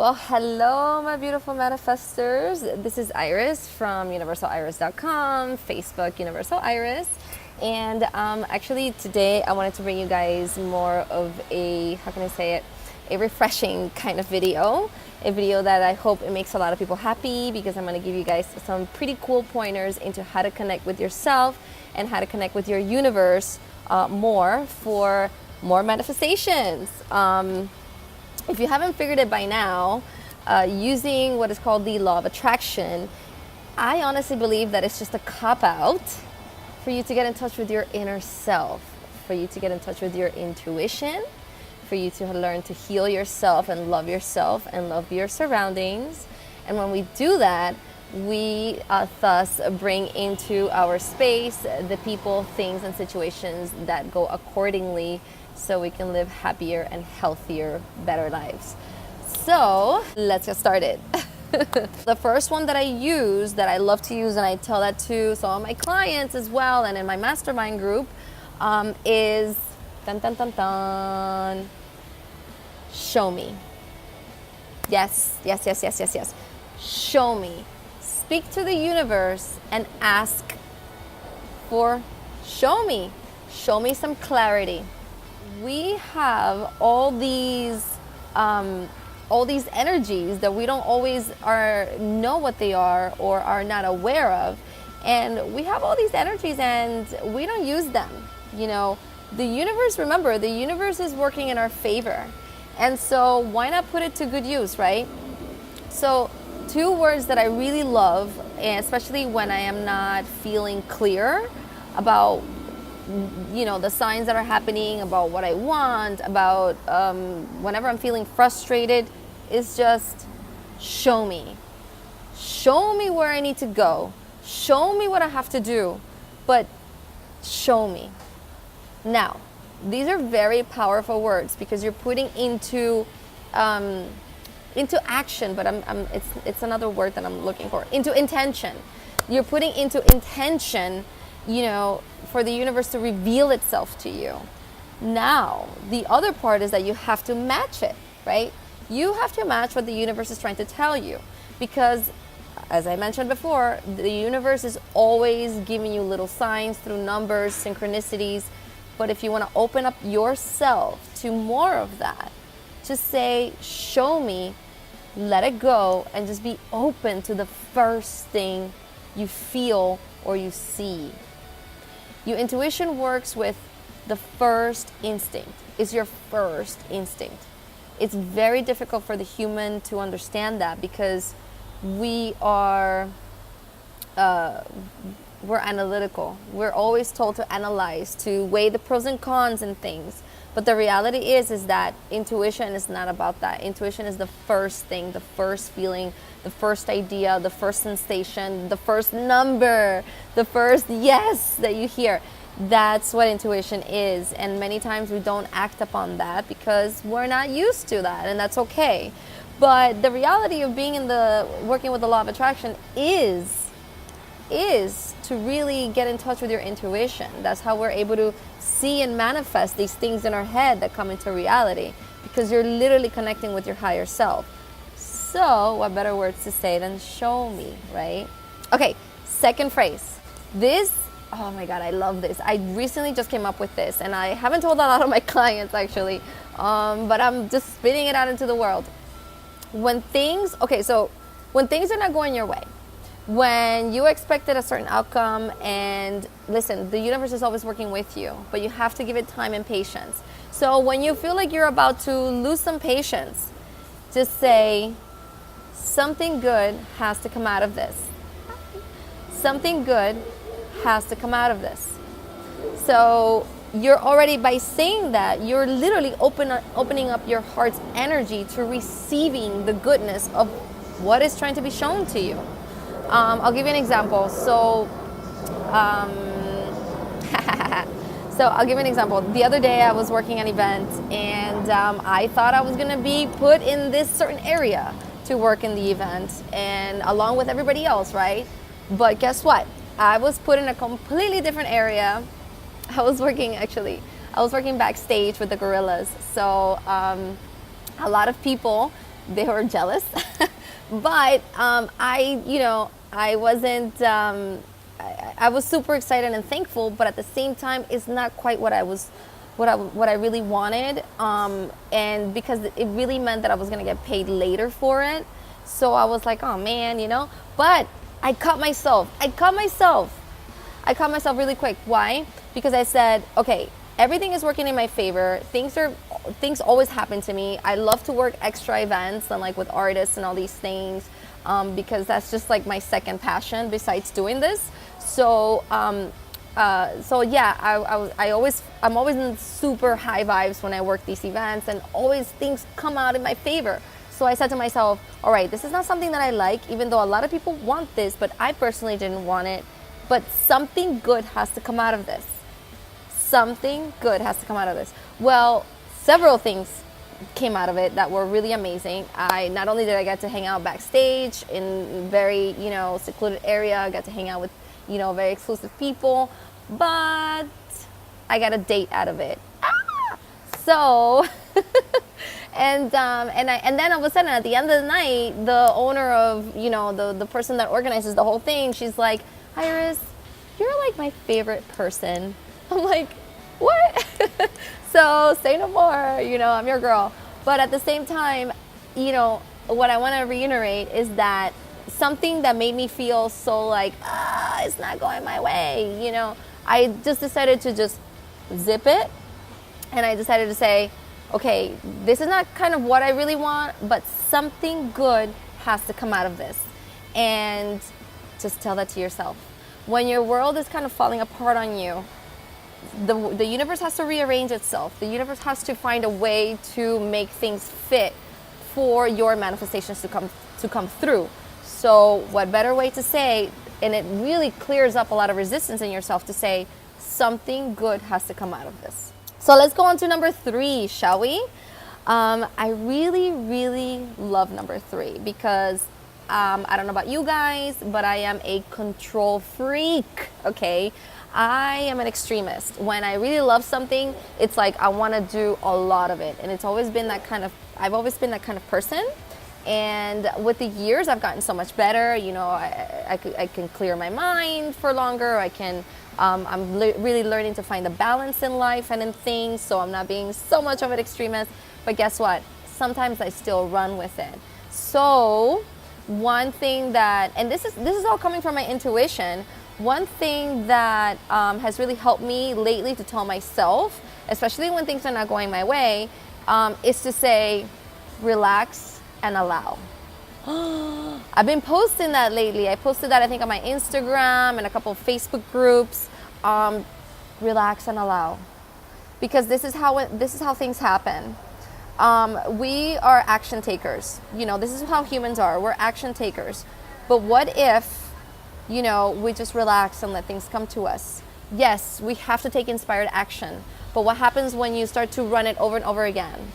Well, hello, my beautiful manifestors. This is Iris from universaliris.com, Facebook Universal Iris. And actually today I wanted to bring you guys more of a, how can I say it, a refreshing kind of video. A video that I hope it makes a lot of people happy, because I'm going to give you guys some pretty cool pointers into how to connect with yourself and how to connect with your universe more for more manifestations. If you haven't figured it by now, using what is called the law of attraction, I honestly believe that it's just a cop-out for you to get in touch with your inner self, for you to get in touch with your intuition, for you to learn to heal yourself and love your surroundings. And when we do that, we thus bring into our space the people, things, and situations that go accordingly, so we can live happier and healthier, better lives. So let's get started. The first one that I use, that I love to use, and I tell that to some of my clients as well, and in my mastermind group, is dun, dun, dun, dun, show me. Yes. Show me. Speak to the universe and ask for show me. Show me some clarity. We have all these energies that we don't always know what they are or are not aware of, and we have all these energies and we don't use them. You know, the universe, remember, the universe is working in our favor, and so why not put it to good use, right? So two words that I really love, and especially when I am not feeling clear about, you know, the signs that are happening, about what I want, about whenever I'm feeling frustrated, is just show me. Show me where I need to go. Show me what I have to do, but show me. Now, these are very powerful words, because you're putting into action, but it's another word that I'm looking for. Into intention. You're putting into intention, you know, for the universe to reveal itself to you. Now, the other part is that you have to match it, right? You have to match what the universe is trying to tell you, because, as I mentioned before, the universe is always giving you little signs through numbers, synchronicities. But if you want to open up yourself to more of that, just say, show me, let it go, and just be open to the first thing you feel or you see. Your intuition works with the first instinct. It's your first instinct. It's very difficult for the human to understand that, because we're analytical. We're always told to analyze, to weigh the pros and cons and things. But the reality is that intuition is not about that. Intuition is the first thing, the first feeling, the first idea, the first sensation, the first number, the first yes that you hear. That's what intuition is. And many times we don't act upon that because we're not used to that, and that's okay. But the reality of being working with the law of attraction is to really get in touch with your intuition. That's how we're able to see and manifest these things in our head that come into reality, because you're literally connecting with your higher self. So what better words to say than show me, right? Okay, second phrase. This, oh my God, I love this. I recently just came up with this, and I haven't told a lot of my clients actually, but I'm just spitting it out into the world. When things are not going your way, when you expected a certain outcome, and listen, the universe is always working with you, but you have to give it time and patience. So when you feel like you're about to lose some patience, just say, something good has to come out of this. Something good has to come out of this. So you're already, by saying that, you're literally opening up your heart's energy to receiving the goodness of what is trying to be shown to you. I'll give you an example. So I'll give you an example. The other day I was working an event, and I thought I was going to be put in this certain area to work in the event, and along with everybody else, right? But guess what? I was put in a completely different area. I was working backstage with the gorillas. So a lot of people they were jealous. But I wasn't. I was super excited and thankful, but at the same time, it's not quite what I really wanted. And because it really meant that I was gonna get paid later for it, so I was like, oh man, But I caught myself. I caught myself really quick. Why? Because I said, okay, everything is working in my favor. Things always happen to me. I love to work extra events and like with artists and all these things, because that's just like my second passion besides doing this. So yeah, I'm always in super high vibes when I work these events, and always things come out in my favor. So I said to myself, all right, this is not something that I like, even though a lot of people want this, but I personally didn't want it. But something good has to come out of this. Something good has to come out of this. Well, several things came out of it that were really amazing. Not only did I get to hang out backstage in very, secluded area, I got to hang out with, very exclusive people, but I got a date out of it. So, and then all of a sudden at the end of the night, the owner of, the person that organizes the whole thing, she's like, Iris, you're like my favorite person. I'm like, what? So say no more, I'm your girl. But at the same time, what I want to reiterate is that something that made me feel so like, it's not going my way, I just decided to just zip it. And I decided to say, okay, this is not kind of what I really want, but something good has to come out of this. And just tell that to yourself. When your world is kind of falling apart on you, the universe has to rearrange itself. The universe has to find a way to make things fit for your manifestations to come through. So what better way to say, and it really clears up a lot of resistance in yourself to say, something good has to come out of this. So let's go on to number 3, shall we? I really, really love number 3 because I don't know about you guys, but I am a control freak, okay? I am an extremist. When I really love something, it's like I want to do a lot of it. And I've always been that kind of person. And with the years, I've gotten so much better. I can clear my mind for longer. I'm really learning to find the balance in life and in things. So I'm not being so much of an extremist. But guess what? Sometimes I still run with it. So one thing that, and this is all coming from my intuition, one thing that has really helped me lately to tell myself, especially when things are not going my way, is to say, relax and allow. I've been posting that lately. I posted that I think on my Instagram and a couple of Facebook groups. Relax and allow, because this is how things happen. We are action takers. This is how humans are. We're action takers. But what if, we just relax and let things come to us? Yes, we have to take inspired action. But what happens when you start to run it over and over again?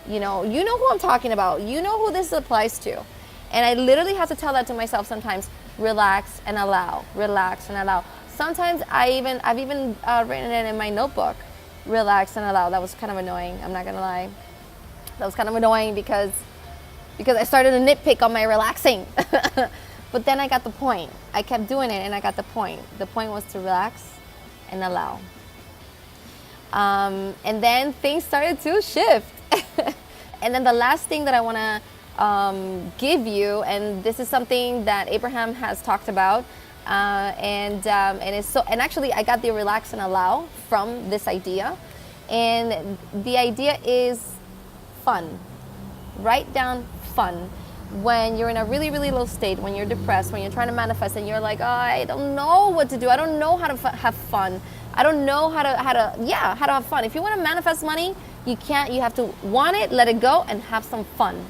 You know who I'm talking about. You know who this applies to. And I literally have to tell that to myself sometimes. Relax and allow. Relax and allow. Sometimes I've even written it in my notebook. Relax and allow. That was kind of annoying. I'm not gonna lie. That was kind of annoying because I started to nitpick on my relaxing. But then I got the point. I kept doing it and I got the point. The point was to relax and allow. And then things started to shift. And then the last thing that I want to give you, and this is something that Abraham has talked about, and actually I got the relax and allow from this idea. And the idea is fun. Write down fun. When you're in a really, really low state, when you're depressed, when you're trying to manifest and you're like, oh, I don't know what to do. I don't know how to have fun. I don't know how to have fun. If you want to manifest money, you have to want it, let it go, and have some fun.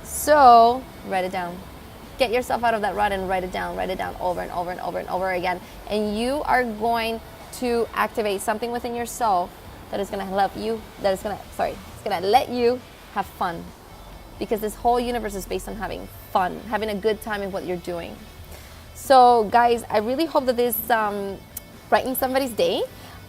So write it down. Get yourself out of that rut and write it down over and over and over and over again. And you are going to activate something within yourself that is going to help you, it's going to let you have fun. Because this whole universe is based on having fun, having a good time in what you're doing. So guys, I really hope that this brightens somebody's day,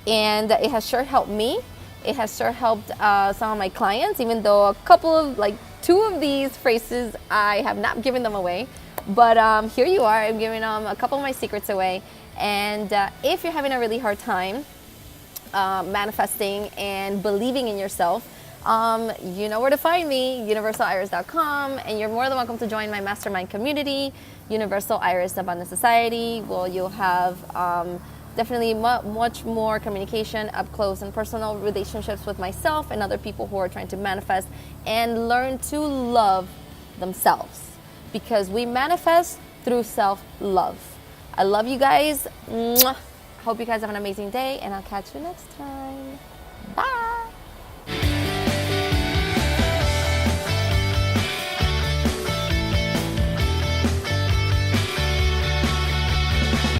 and it has sure helped me. It has sure helped some of my clients, even though a couple of 2 of these phrases, I have not given them away, but here you are. I'm giving a couple of my secrets away. And if you're having a really hard time manifesting and believing in yourself, you know where to find me, universaliris.com, and you're more than welcome to join my mastermind community, Universal Iris Abundance Society. Well, you'll have definitely much more communication, up close and personal relationships with myself and other people who are trying to manifest and learn to love themselves, because we manifest through self-love. I love you guys. Mwah. Hope you guys have an amazing day, and I'll catch you next time. Bye.